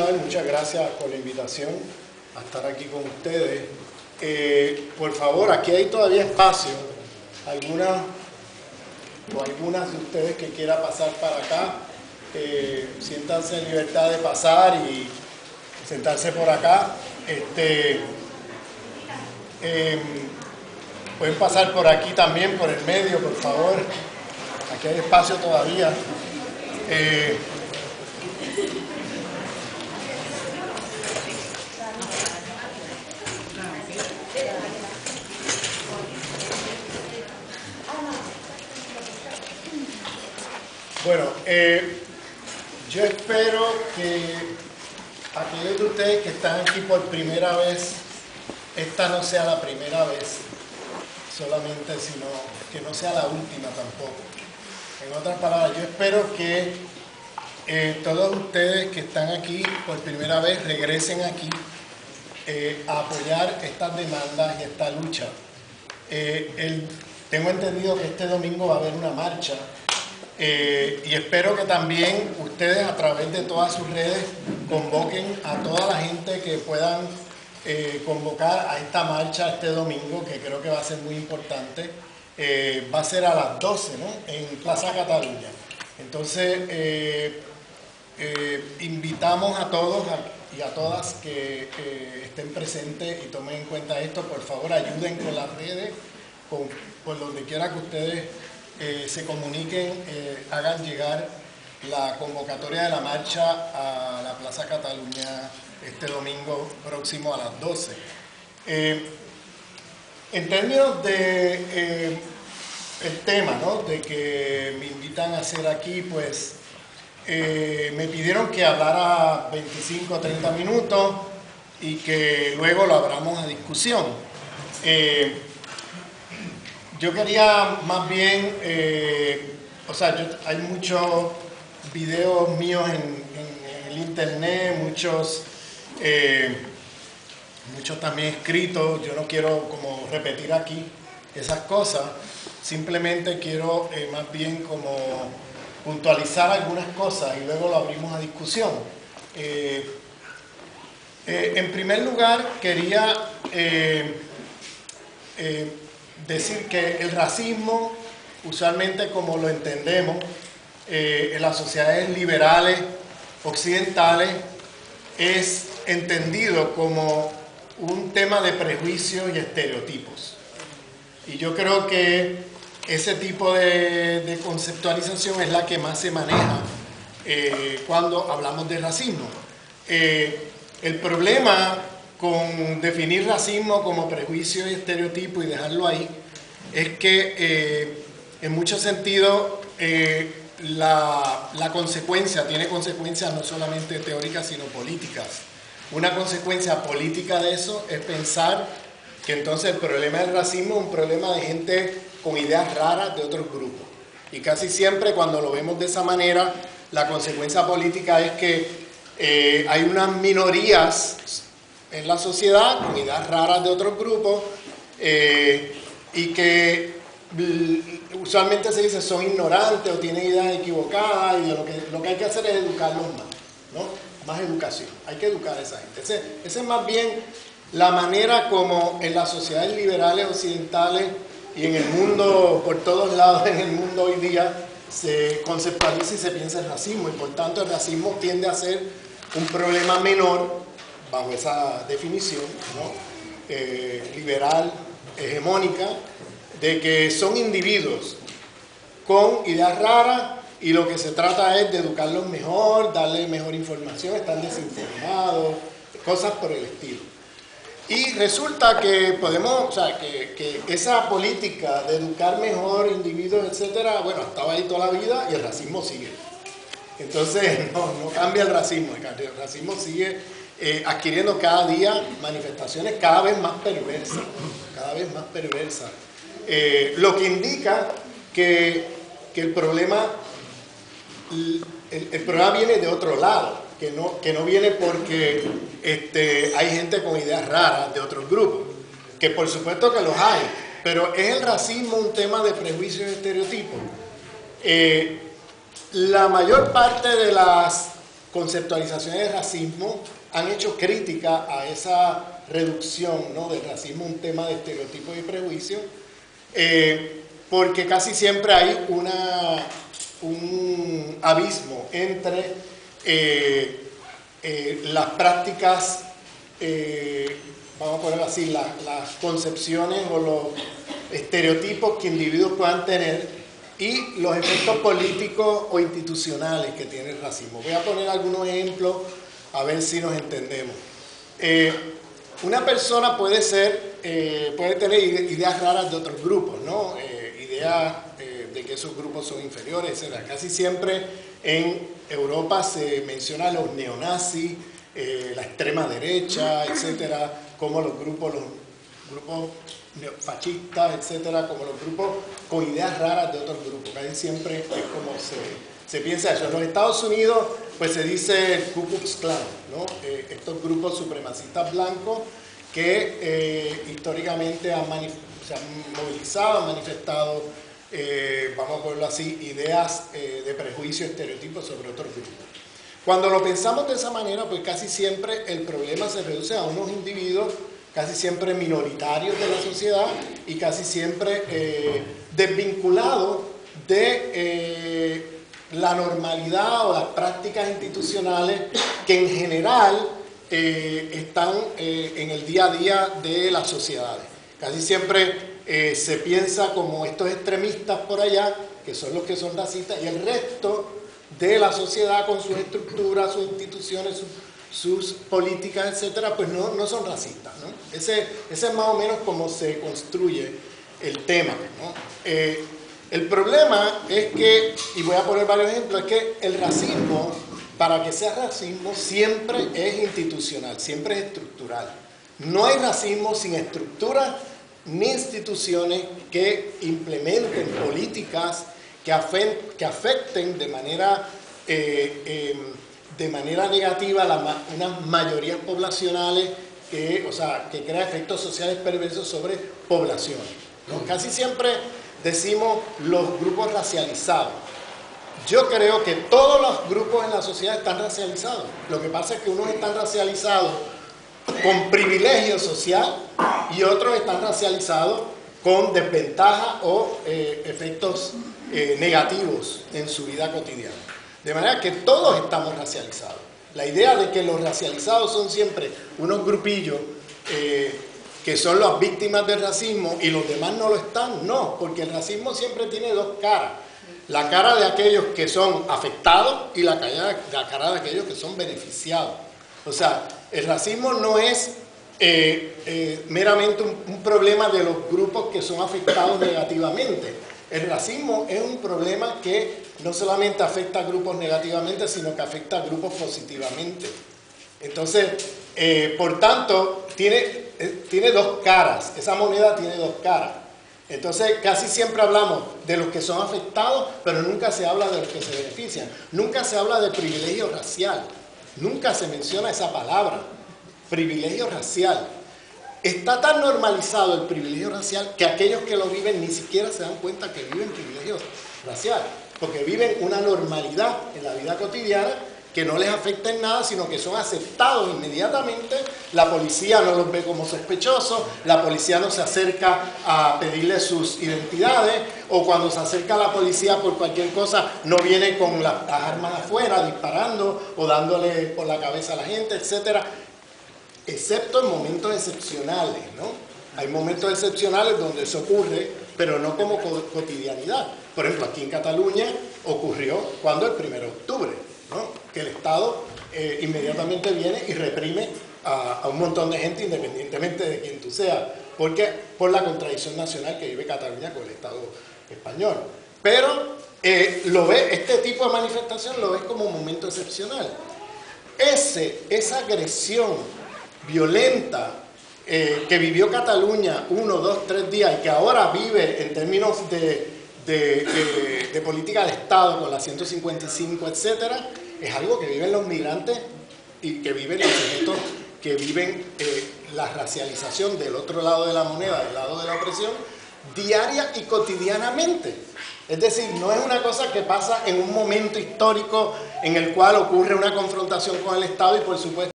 Muchas gracias por la invitación a estar aquí con ustedes. Por favor, aquí hay todavía espacio. Algunas de ustedes que quieran pasar para acá, siéntanse en libertad de pasar y sentarse por acá. Pueden pasar por aquí también, por el medio, por favor. Aquí hay espacio todavía. Bueno, yo espero que aquellos de ustedes que están aquí por primera vez, esta no sea la primera vez solamente, sino que no sea la última tampoco. En otras palabras, yo espero que todos ustedes que están aquí por primera vez regresen aquí a apoyar estas demandas y esta lucha. Tengo entendido que este domingo va a haber una marcha. Y espero que también ustedes a través de todas sus redes convoquen a toda la gente que puedan convocar a esta marcha este domingo, que creo que va a ser muy importante. Va a ser a las 12, ¿no? En Plaza Cataluña. Entonces, invitamos a todos y a todas que estén presentes y tomen en cuenta esto. Por favor, ayuden con las redes, por donde quiera que ustedes se comuniquen, hagan llegar la convocatoria de la marcha a la Plaza Cataluña este domingo próximo a las 12. En términos de el tema, ¿no?, de que me invitan a hacer aquí, pues me pidieron que hablara 25 o 30 minutos y que luego lo abramos a discusión. Yo quería más bien, hay muchos videos míos en el internet, muchos también escritos. Yo no quiero como repetir aquí esas cosas, simplemente quiero más bien como puntualizar algunas cosas y luego lo abrimos a discusión. En primer lugar, quería decir que el racismo, usualmente como lo entendemos en las sociedades liberales occidentales, es entendido como un tema de prejuicios y estereotipos. Y yo creo que ese tipo de conceptualización es la que más se maneja cuando hablamos de racismo. El problema con definir racismo como prejuicio y estereotipo y dejarlo ahí, es que en muchos sentidos la consecuencia tiene consecuencias no solamente teóricas sino políticas. Una consecuencia política de eso es pensar que entonces el problema del racismo es un problema de gente con ideas raras de otros grupos. Y casi siempre cuando lo vemos de esa manera, la consecuencia política es que hay unas minorías en la sociedad con ideas raras de otros grupos y que usualmente se dice son ignorantes o tienen ideas equivocadas, y lo que hay que hacer es educarlos más, ¿no? Más educación, hay que educar a esa gente. Esa es más bien la manera como en las sociedades liberales occidentales y en el mundo, por todos lados en el mundo hoy día, se conceptualiza y se piensa el racismo, y por tanto el racismo tiende a ser un problema menor bajo esa definición, ¿no?, liberal, hegemónica, de que son individuos con ideas raras y lo que se trata es de educarlos mejor, darles mejor información, están desinformados, cosas por el estilo. Y resulta que que esa política de educar mejor individuos, etcétera, bueno, estaba ahí toda la vida y el racismo sigue. Entonces, no cambia el racismo sigue adquiriendo cada día manifestaciones cada vez más perversas, lo que indica que el problema viene de otro lado, que no viene porque hay gente con ideas raras de otros grupos, que por supuesto que los hay, pero ¿es el racismo un tema de prejuicios y estereotipos? La mayor parte de las conceptualizaciones de racismo han hecho crítica a esa reducción, ¿no?, del racismo, un tema de estereotipos y prejuicios, porque casi siempre hay un abismo entre las prácticas, vamos a ponerlo así, las concepciones o los estereotipos que individuos puedan tener y los efectos políticos o institucionales que tiene el racismo. Voy a poner algunos ejemplos a ver si nos entendemos. Una persona puede tener ideas raras de otros grupos, ¿no? Ideas de que esos grupos son inferiores, etc. Casi siempre en Europa se menciona a los neonazis, la extrema derecha, etcétera, como los grupos fascistas, etcétera, como los grupos con ideas raras de otros grupos. Casi siempre es como se piensa eso. En los Estados Unidos, pues se dice el Ku Klux Klan, ¿no? Estos grupos supremacistas blancos que históricamente se han movilizado, han manifestado, vamos a ponerlo así, ideas de prejuicio, estereotipos sobre otros grupos. Cuando lo pensamos de esa manera, pues casi siempre el problema se reduce a unos individuos casi siempre minoritarios de la sociedad y casi siempre desvinculados de la normalidad o las prácticas institucionales que en general están en el día a día de las sociedades. Casi siempre se piensa como estos extremistas por allá, que son los que son racistas, y el resto de la sociedad con sus estructuras, sus instituciones, sus políticas, etcétera, pues no son racistas, ¿no? Ese es más o menos como se construye el tema, ¿no? El problema es que, y voy a poner varios ejemplos, es que el racismo, para que sea racismo, siempre es institucional, siempre es estructural. No hay racismo sin estructuras ni instituciones que implementen políticas que afecten de manera negativa unas mayorías poblacionales, que crea efectos sociales perversos sobre poblaciones, ¿no? Casi siempre decimos los grupos racializados. Yo creo que todos los grupos en la sociedad están racializados. Lo que pasa es que unos están racializados con privilegio social y otros están racializados con desventaja o efectos negativos en su vida cotidiana. De manera que todos estamos racializados. La idea de que los racializados son siempre unos grupillos que son las víctimas del racismo y los demás no lo están, no, porque el racismo siempre tiene dos caras. La cara de aquellos que son afectados y la cara de aquellos que son beneficiados. O sea, el racismo no es meramente un problema de los grupos que son afectados negativamente. El racismo es un problema que no solamente afecta a grupos negativamente, sino que afecta a grupos positivamente. Entonces, por tanto, tiene dos caras. Esa moneda tiene dos caras. Entonces, casi siempre hablamos de los que son afectados, pero nunca se habla de los que se benefician. Nunca se habla de privilegio racial. Nunca se menciona esa palabra, privilegio racial. Está tan normalizado el privilegio racial que aquellos que lo viven ni siquiera se dan cuenta que viven privilegio racial, porque viven una normalidad en la vida cotidiana que no les afecta en nada, sino que son aceptados inmediatamente. La policía no los ve como sospechosos, la policía no se acerca a pedirles sus identidades, o cuando se acerca a la policía por cualquier cosa, no viene con las armas afuera disparando o dándole por la cabeza a la gente, etcétera, excepto en momentos excepcionales, ¿no? Hay momentos excepcionales donde eso ocurre, pero no como cotidianidad. Por ejemplo, aquí en Cataluña ocurrió cuando el 1 de octubre, ¿no? Que el Estado inmediatamente viene y reprime a un montón de gente, independientemente de quién tú seas, porque por la contradicción nacional que vive Cataluña con el Estado español. Pero este tipo de manifestación lo ves como un momento excepcional. Esa agresión violenta que vivió Cataluña 1, 2, 3 días y que ahora vive en términos de política de Estado con la 155, etcétera, es algo que viven los migrantes y que viven los sujetos que viven la racialización del otro lado de la moneda, del lado de la opresión, diaria y cotidianamente. Es decir, no es una cosa que pasa en un momento histórico en el cual ocurre una confrontación con el Estado y por supuesto